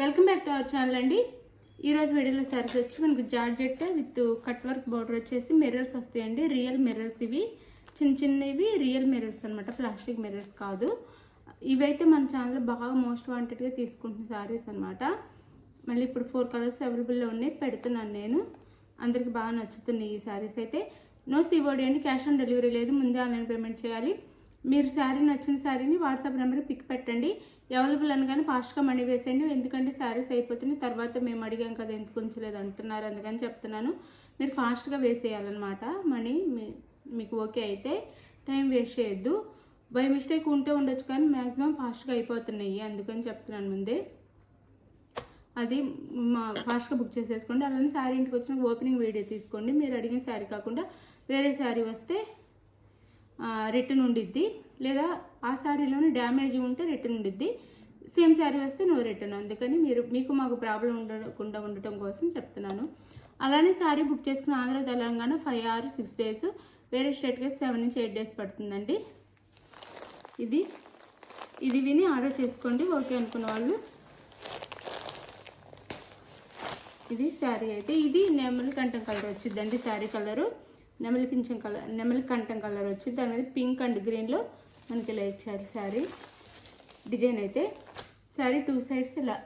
Welcome back to our channel అండి. ఈరోజు వీడియోలో సారీస్ వచ్చి మనకు georgette with cut work border వచ్చేసి మిర్రర్స్ వస్తాయండి. రియల్ మిర్రర్స్, ఇవి చిన్నవి రియల్ మిర్రర్స్ అనమాట, ప్లాస్టిక్ మిర్రర్స్ కాదు. ఇవైతే మన ఛానల్లో బాగా మోస్ట్ వాంటెడ్గా తీసుకుంటున్న సారీస్ అనమాట. మళ్ళీ ఇప్పుడు 4 కలర్స్ అవైలబుల్లో ఉన్నాయి, పెడుతున్నాను నేను. అందరికి బాగా నచ్చుతున్నాయి ఈ సారీస్ అయితే. నో సిఓడి అండి, క్యాష్ ఆన్ డెలివరీ లేదు, ముందే ఆన్లైన్ పేమెంట్ చేయాలి. మీరు శారీ నచ్చిన శారీని వాట్సాప్ నెంబర్కి పిక్ పెట్టండి. అవైలబుల్ అనగానే ఫాస్ట్గా మనీ వేసేయండి, ఎందుకంటే శారీస్ అయిపోతుంది. తర్వాత మేము అడిగాం కదా ఎందుకు ఉంచలేదు అంటున్నారు, అందుకని చెప్తున్నాను. మీరు ఫాస్ట్గా వేసేయాలన్నమాట మనీ. మీకు ఓకే అయితే టైం వేస్ట్ చేయొద్దు. బై మిస్టేక్ ఉంటే ఉండొచ్చు, కానీ మ్యాక్సిమం ఫాస్ట్గా అయిపోతున్నాయి, అందుకని చెప్తున్నాను ముందే. అది ఫాస్ట్గా బుక్ చేసేసుకోండి. అలానే శారీ ఇంటికి వచ్చిన ఓపెనింగ్ వీడియో తీసుకోండి. మీరు అడిగిన శారీ కాకుండా వేరే శారీ వస్తే రిటర్న్ ఉండిద్ది, లేదా ఆ శారీలోనే డ్యామేజ్ ఉంటే రిటర్న్ ఉండిద్ది. సేమ్ శారీ వస్తే నో రిటర్న్. అందుకని మీకు మాకు ప్రాబ్లం ఉండకుండా ఉండటం కోసం చెప్తున్నాను. అలానే శారీ బుక్ చేసుకున్న ఆంధ్ర తెలంగాణ 5 or 6 days, వేరే స్టేట్కి 7 నుంచి 8 days పడుతుందండి. ఇది విని ఆర్డర్ చేసుకోండి ఓకే అనుకున్న వాళ్ళు. ఇది శారీ అయితే ఇది నెమలి కంఠం కలర్ వచ్చిందండి. శారీ కలరు నెమలి కంఠం కలర్ వచ్చింది. దాని మీద పింక్ అండ్ గ్రీన్లో మనకి ఇలా ఇచ్చారు శారీ డిజైన్ అయితే. శారీ 2 sides ఇలా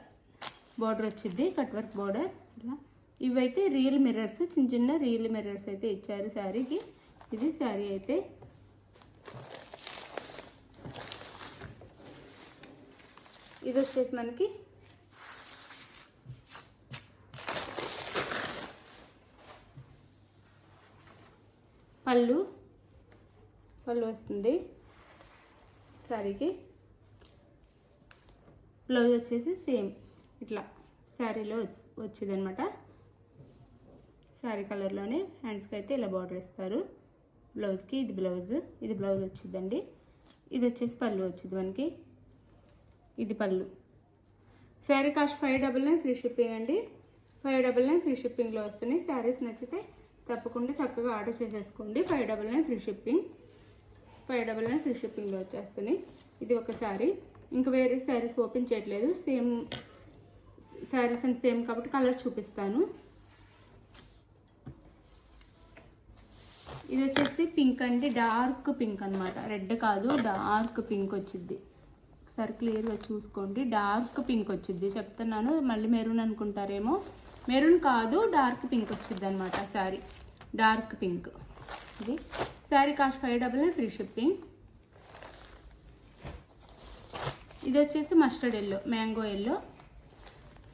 బార్డర్ వచ్చింది, కట్ వర్క్ బార్డర్ ఇలా. ఇవైతే రియల్ మిర్రర్స్, చిన్న రియల్ మిర్రర్స్ అయితే ఇచ్చారు శారీకి. ఇది శారీ అయితే. ఇది వచ్చేసి మనకి పళ్ళు వస్తుంది శారీకి. బ్లౌజ్ వచ్చేసి సేమ్ ఇట్లా శారీలో వచ్చింది అనమాట. శారీ కలర్లోనే హ్యాండ్స్కి అయితే ఇలా బార్డర్ ఇస్తారు. బ్లౌజ్కి ఇది బ్లౌజ్ వచ్చిందండి. ఇది వచ్చేసి పళ్ళు వచ్చింది మనకి. ఇది పళ్ళు. శారీ కాస్ట్ 599 ఫ్రీ షిప్పింగ్ అండి. 599 ఫ్రీ షిప్పింగ్లో వస్తున్నాయి. శారీస్ నచ్చితే తప్పకుండా చక్కగా ఆర్డర్ చేసేసుకోండి. 599 ఫ్రీ షిప్పింగ్. 599 ఫ్రీ షిప్పింగ్లో వచ్చేస్తుంది. ఇది ఒక శారీ. ఇంకా వేరే శారీస్ ఓపెన్ చేయట్లేదు, సేమ్ శారీస్ అండ్ సేమ్ కాబట్టి కలర్ చూపిస్తాను. ఇది వచ్చేసి పింక్ అండి, డార్క్ పింక్ అనమాట, రెడ్ కాదు, డార్క్ పింక్ వచ్చింది. ఒకసారి క్లియర్గా చూసుకోండి, డార్క్ పింక్ వచ్చింది. చెప్తున్నాను మళ్ళీ మెరూన్ అనుకుంటారేమో, మెరూన్ కాదు, డార్క్ పింక్ వచ్చింది అనమాట శారీ. Dark pink. ఇది శారీ కాస్ట్ 599 ఫ్రీ షిప్పింగ్. ఇది వచ్చేసి mustard yellow, mango yellow.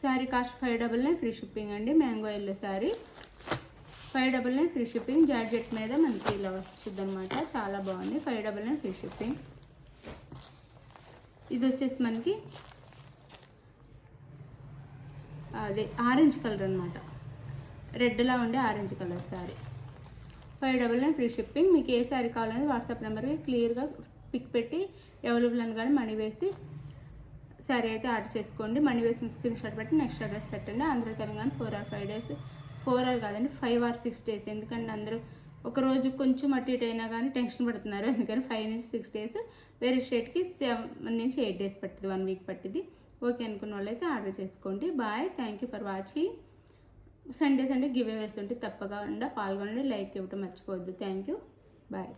Sari cost 599 free shipping అండి. Mango yellow sari 599 free shipping. Georgette మీద మనకి ఇలా వచ్చింది అనమాట, చాలా బాగుంది. 599 ఫ్రీ షిప్పింగ్. ఇది వచ్చేసి మనకి అదే ఆరెంజ్ కలర్ అనమాట, రెడ్లా ఉండే orange colour sari. 599 free shipping. మీకు ఏ శారీ కావాలనేది వాట్సాప్ నెంబర్కి క్లియర్గా పిక్ పెట్టి అవైలబుల్ అని కానీ మనీ వేసి శారీ అయితే ఆర్డర్ చేసుకోండి. మనీ వేసిన స్క్రీన్ షాట్ పెట్టి నెక్స్ట్ అడ్రస్ పెట్టండి. Andhra Telangana 4 or 5 days, 4 or కాదండి 5 or 6 days. ఎందుకంటే అందరూ ఒక రోజు కొంచెం అటు ఇటు అయినా కానీ టెన్షన్ పడుతున్నారు, అందుకని 5 నుంచి 6 days. వేరే స్టేట్కి 7 నుంచి 8 days పడుతుంది, 1 week పట్టింది. ఓకే అనుకున్న వాళ్ళైతే ఆర్డర్ చేసుకోండి. Bye, thank you for watching. Sunday giveaways ఉంటే తప్పకుండా పాల్గొనండి. లైక్ ఇవ్వటం మర్చిపోవద్దు. Thank you, bye.